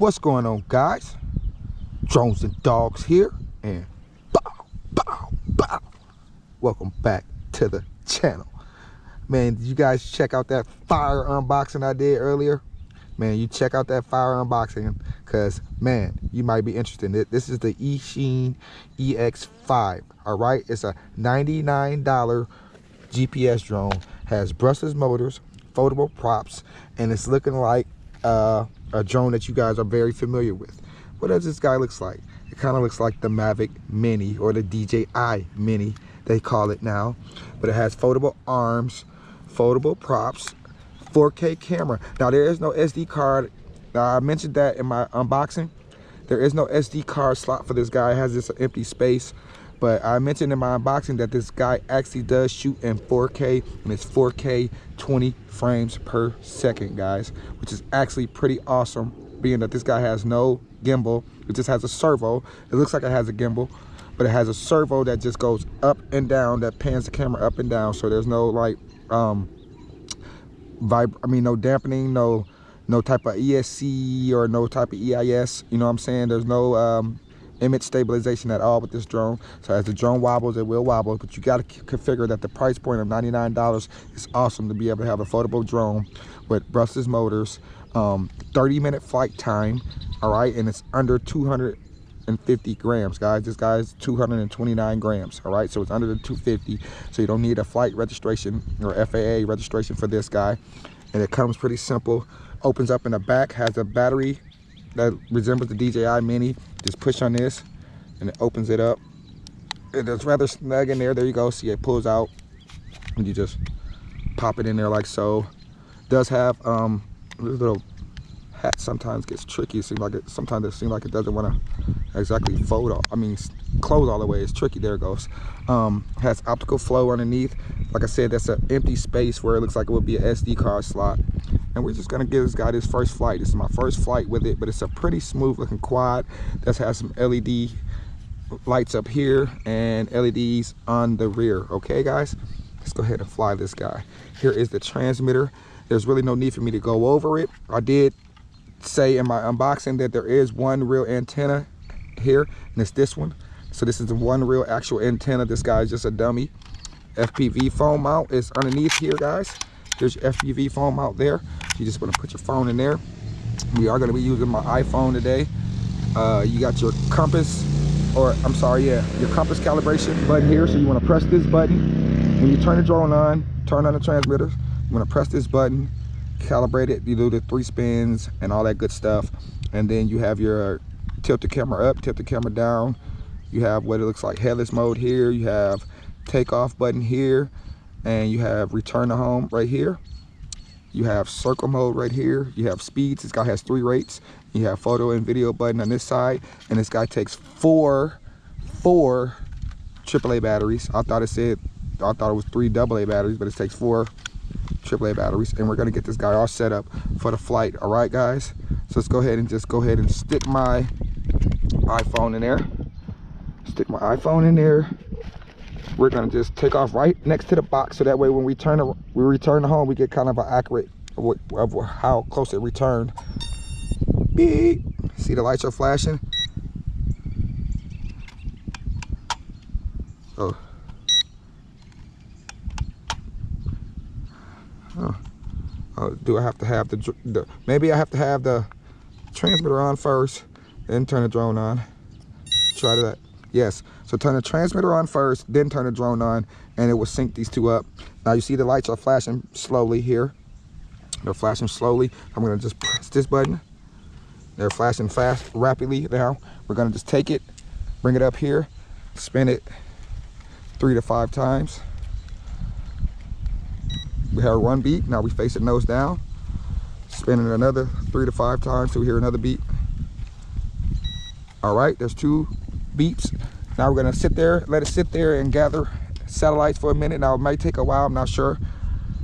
What's going on, guys? Drones and Dogs here, and bow, bow, bow. Welcome back to the channel. Man, did you guys check out that fire unboxing I did earlier? Man, you check out that fire unboxing, because, man, you might be interested in it. This is the Eachine EX5, all right? It's a $99 GPS drone, has brushless motors, foldable props, and it's looking like a drone that you guys are very familiar with. What does this guy looks like? It kind of looks like the Mavic Mini, or the DJI Mini, they call it now. But it has foldable arms, foldable props, 4K camera. Now there is no SD card. I mentioned that in my unboxing. There is no SD card slot for this guy. It has this empty space. But I mentioned in my unboxing that this guy actually does shoot in 4K, and it's 4K 20 frames per second, guys, which is actually pretty awesome, being that this guy has no gimbal. It just has a servo. It looks like it has a gimbal, but it has a servo that just goes up and down, that pans the camera up and down. So there's no like no dampening, no type of ESC or no type of EIS, you know what I'm saying? There's no image stabilization at all with this drone. So as the drone wobbles, it will wobble, but you got to configure that the price point of $99 is awesome to be able to have a foldable drone with brushless motors, 30-minute flight time, all right, and it's under 250 grams, guys. This guy is 229 grams, all right, so it's under the 250, so you don't need a flight registration or FAA registration for this guy. And it comes pretty simple. Opens up in the back, has a battery that resembles the DJI Mini. Just push on this and it opens it up. It's rather snug in there. There you go. See, it pulls out and you just pop it in there like so. It does have this little hat sometimes gets tricky. Sometimes it seems like it doesn't want to exactly fold all, close all the way. It's tricky. There it goes. Has optical flow underneath. Like I said, that's an empty space where it looks like it would be an SD card slot. And we're just gonna give this guy his first flight. This is my first flight with it, but it's a pretty smooth looking quad that has some LED lights up here and LEDs on the rear. Okay, guys, let's go ahead and fly this guy. Here is the transmitter. There's really no need for me to go over it. I did say in my unboxing that there is one real antenna here, and it's this one. So this is the one real actual antenna. This guy is just a dummy. FPV phone mount is underneath here, guys. There's your FPV phone mount there. You just want to put your phone in there. We are going to be using my iPhone today. You got your compass, your compass calibration button here. So you want to press this button. When you turn the drone on, turn on the transmitter, you want to press this button, calibrate it. You do the 3 spins and all that good stuff. And then you have your tilt the camera up, tilt the camera down. You have what it looks like headless mode here. You have takeoff button here. And you have return to home right here. You have circle mode right here. You have speeds. This guy has 3 rates. You have photo and video button on this side. And this guy takes four AAA batteries. I thought it was 3 AA batteries, but it takes 4 AAA batteries. And we're gonna get this guy all set up for the flight. All right, guys. So let's go ahead and stick my iPhone in there. Stick my iPhone in there. We're gonna just take off right next to the box, so that way when we return to home, we get kind of an accurate of how close it returned. Beep. See the lights are flashing. Oh. Do I have to have maybe I have to have the transmitter on first, then turn the drone on. Try that. Yes, so turn the transmitter on first, then turn the drone on, and it will sync these two up. Now you see the lights are flashing slowly here. They're flashing slowly. I'm gonna just press this button. They're flashing rapidly now. We're gonna just take it, bring it up here, spin it 3 to 5 times. We have 1 beat, now we face it nose down. Spin it another 3 to 5 times till we hear another beat. All right, there's 2 beeps. Now we're gonna let it sit there and gather satellites for a minute. Now it might take a while, I'm not sure.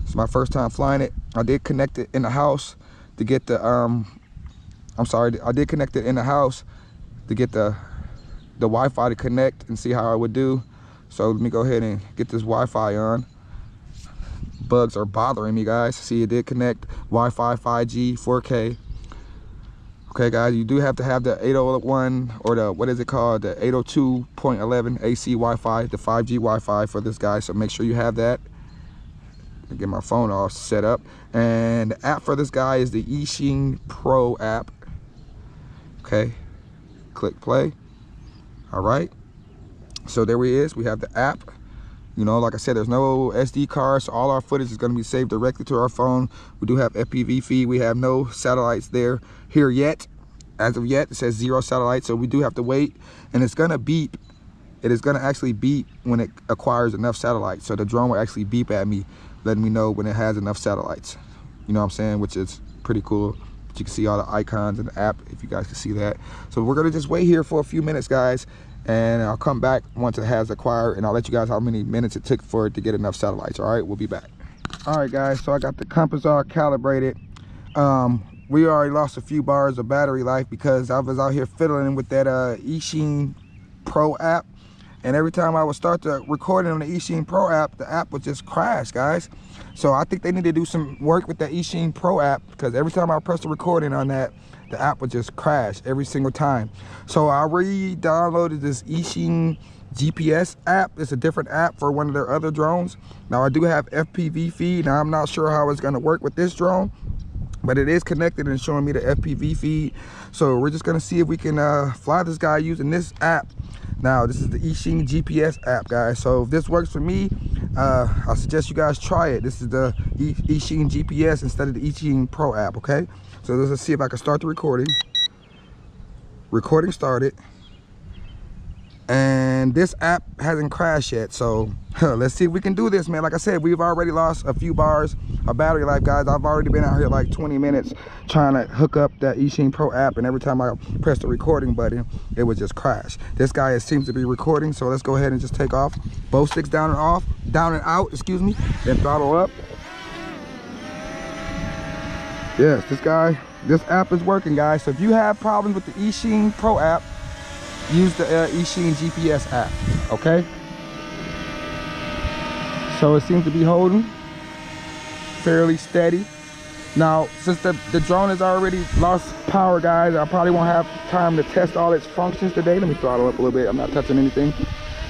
It's my first time flying it. I did connect it in the house to get the I did connect it in the house to get the Wi-Fi to connect and see how it would do. So let me go ahead and get this Wi-Fi on. Bugs are bothering me, guys. See, it did connect Wi-Fi, 5G, 4K. Okay guys, you do have to have the 801 or the, what is it called, the 802.11 AC Wi-Fi, the 5G Wi-Fi for this guy, so make sure you have that. Get my phone all set up. And the app for this guy is the Eachine Pro app. Okay, click play. All right, so there he is. We have the app. You know, like I said, there's no SD card, so all our footage is going to be saved directly to our phone. We do have FPV feed. We have no satellites there here yet. As of yet, it says 0 satellites, so we do have to wait. And it's going to beep. It is going to actually beep when it acquires enough satellites. So the drone will actually beep at me, letting me know when it has enough satellites. You know what I'm saying? Which is pretty cool. But you can see all the icons in the app, if you guys can see that. So we're going to just wait here for a few minutes, guys. And I'll come back once it has acquired, and I'll let you guys how many minutes it took for it to get enough satellites. All right, we'll be back. All right guys, so I got the compass all calibrated. We already lost a few bars of battery life because I was out here fiddling with that Eachine Pro app, and every time I would start the recording on the Eachine Pro app, the app would just crash, guys. So I think they need to do some work with the Eachine Pro app, because every time I press the recording on that, the app would just crash every single time. So I re-downloaded this Eachine GPS app. It's a different app for one of their other drones. Now I do have FPV feed. Now I'm not sure how it's going to work with this drone, but it is connected and showing me the FPV feed. So we're just going to see if we can fly this guy using this app. Now this is the Eachine GPS app, guys. So if this works for me, I suggest you guys try it. This is the Eachine GPS instead of the Eachine Pro app, okay? So let's see if I can start the recording. Recording started. And this app hasn't crashed yet, so let's see if we can do this, man. Like I said, we've already lost a few bars of battery life, guys. I've already been out here like 20 minutes trying to hook up that Eachine Pro app, and every time I press the recording button, it would just crash. This guy seems to be recording, so let's go ahead and just take off. Both sticks down and off, down and out, excuse me, then throttle up. Yes, this app is working, guys. So if you have problems with the Eachine Pro app, use the Eachine GPS app, okay? So it seems to be holding fairly steady. Now, since the drone has already lost power, guys, I probably won't have time to test all its functions today. Let me throttle up a little bit. I'm not touching anything.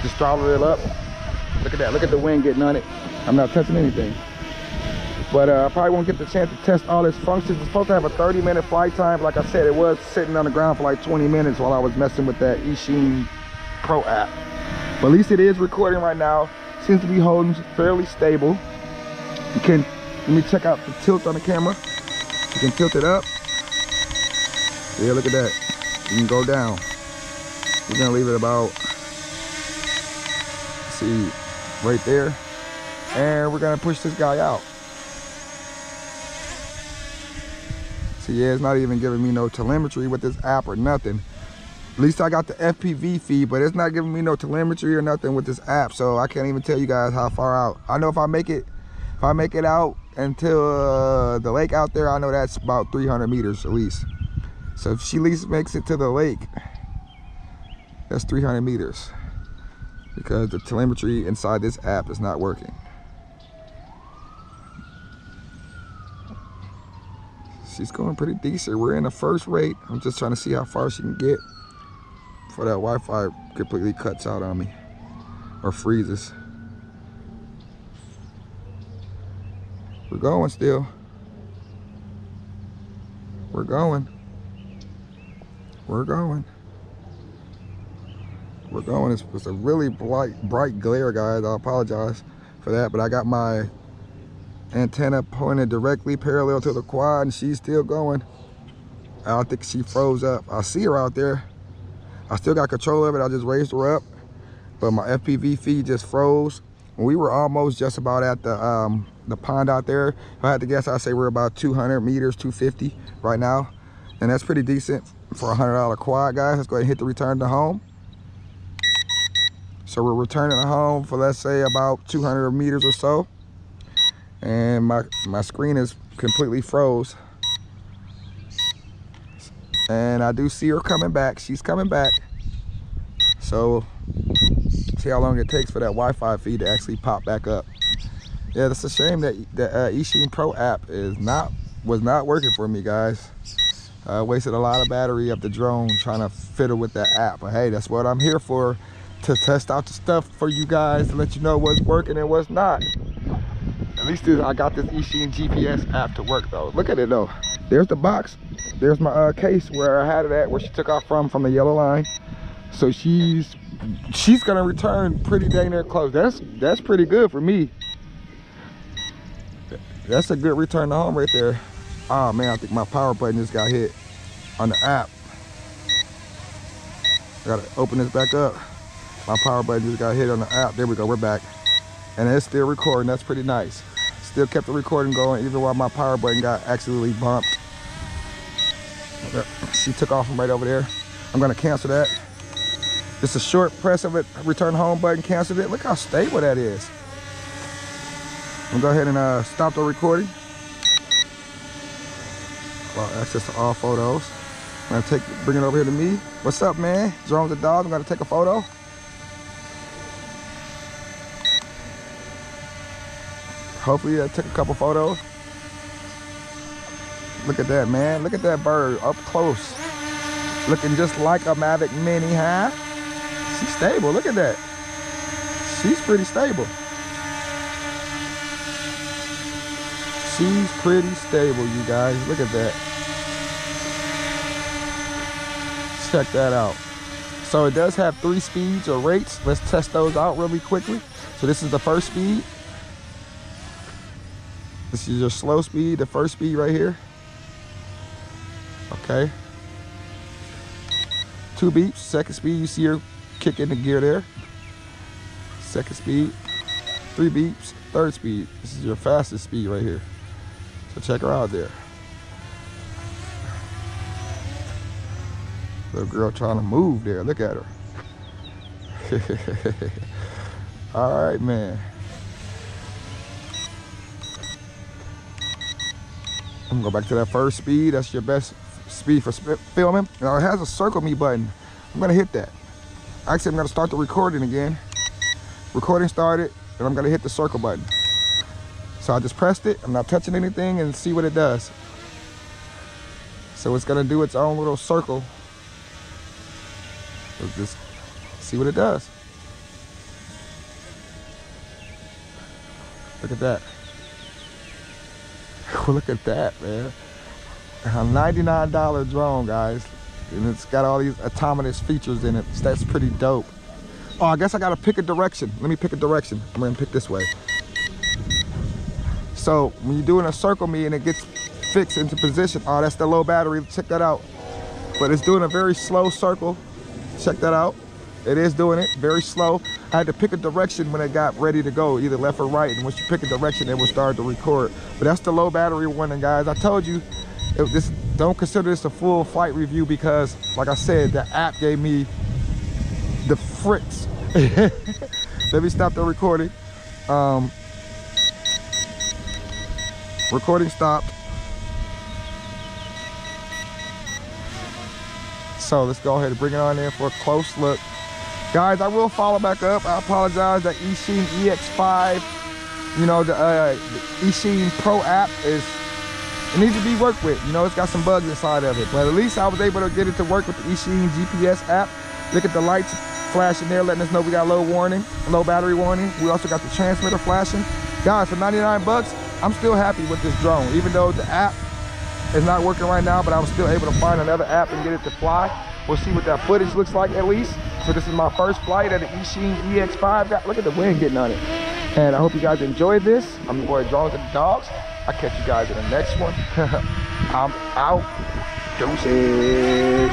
Just throttle it up. Look at that. Look at the wind getting on it. I'm not touching anything. But I probably won't get the chance to test all its functions. It's supposed to have a 30-minute flight time. Like I said, it was sitting on the ground for like 20 minutes while I was messing with that Eachine Pro app. But at least it is recording right now. Seems to be holding fairly stable. You can, let me check out the tilt on the camera. You can tilt it up. Yeah, look at that. You can go down. We're gonna leave it about, see, right there. And we're gonna push this guy out. See, yeah, it's not even giving me no telemetry with this app or nothing. At least I got the FPV feed, but it's not giving me no telemetry or nothing with this app, so I can't even tell you guys how far out. I know if I make it out until the lake out there, I know that's about 300 meters at least. So if she at least makes it to the lake, that's 300 meters, because the telemetry inside this app is not working. She's going pretty decent. We're in the first rate. I'm just trying to see how far she can get before that Wi-Fi completely cuts out on me or freezes. We're going still. We're going. We're going. We're going. It's a really bright glare, guys. I apologize for that, but I got my antenna pointed directly parallel to the quad, and she's still going. I don't think she froze up. I see her out there. I still got control of it. I just raised her up, but my FPV feed just froze. We were almost just about at the pond out there. If I had to guess, I'd say we're about 200 meters, 250 right now, and that's pretty decent for a $100 quad, guys. Let's go ahead and hit the return to home. So we're returning to home for, let's say, about 200 meters or so. And my screen is completely froze. And I do see her coming back. She's coming back. So see how long it takes for that Wi-Fi feed to actually pop back up. Yeah, that's a shame that the Eachine Pro app was not working for me, guys. Wasted a lot of battery of the drone trying to fiddle with that app. But hey, that's what I'm here for, to test out the stuff for you guys, to let you know what's working and what's not. At least I got this Eachine GPS app to work though. Look at it though. There's the box. There's my case where I had it at, where she took off from the yellow line. So she's gonna return pretty dang near close. That's pretty good for me. That's a good return to home right there. Oh man, I think my power button just got hit on the app. I gotta open this back up. My power button just got hit on the app. There we go, we're back. And it's still recording, that's pretty nice. Still kept the recording going even while my power button got accidentally bumped. She took off from right over there. I'm gonna cancel that. Just a short press of it, return home button, canceled it. Look how stable that is. I'm gonna go ahead and stop the recording. Well, access to all photos. I'm gonna bring it over here to me. What's up, man? Drone's the dog. I'm gonna take a photo. Hopefully I took a couple photos. Look at that, man. Look at that bird up close. Looking just like a Mavic Mini, huh? She's stable, look at that. She's pretty stable. She's pretty stable, you guys. Look at that. Check that out. So it does have 3 speeds or rates. Let's test those out really quickly. So this is the first speed. This is your slow speed, the first speed right here. Okay. 2 beeps. Second speed, you see her kick in the gear there. Second speed. 3 beeps. Third speed. This is your fastest speed right here. So check her out there. Little girl trying to move there. Look at her. All right, man. I'm gonna go back to that first speed. That's your best speed for filming. Now it has a circle me button. I'm gonna hit that. Actually, I'm gonna start the recording again. Recording started, and I'm gonna hit the circle button. So I just pressed it. I'm not touching anything, and see what it does. So it's gonna do its own little circle. So just see what it does. Look at that. Look at that, man. A $99 drone, guys. And it's got all these autonomous features in it. So that's pretty dope. Oh, I guess I gotta pick a direction. Let me pick a direction. I'm gonna pick this way. So when you're doing a circle me and it gets fixed into position, oh, that's the low battery, check that out. But it's doing a very slow circle. Check that out. It is doing it very slow. I had to pick a direction when it got ready to go, either left or right. And once you pick a direction, it will start to record. But that's the low battery one. And guys, I told you, don't consider this a full flight review because, like I said, the app gave me the fritz. Let me stop the recording. Recording stopped. So let's go ahead and bring it on in for a close look. Guys, I will follow back up. I apologize that Eachine EX5, you know, the Eachine Pro app it needs to be worked with. You know, it's got some bugs inside of it, but at least I was able to get it to work with the Eachine GPS app. Look at the lights flashing there, letting us know we got low battery warning. We also got the transmitter flashing. Guys, for 99 bucks, I'm still happy with this drone, even though the app is not working right now, but I was still able to find another app and get it to fly. We'll see what that footage looks like at least. So this is my first flight of the Eachine EX5. Look at the wind getting on it. And I hope you guys enjoyed this. I'm your boy Drones and the Dogs. I'll catch you guys in the next one. I'm out. Deuces.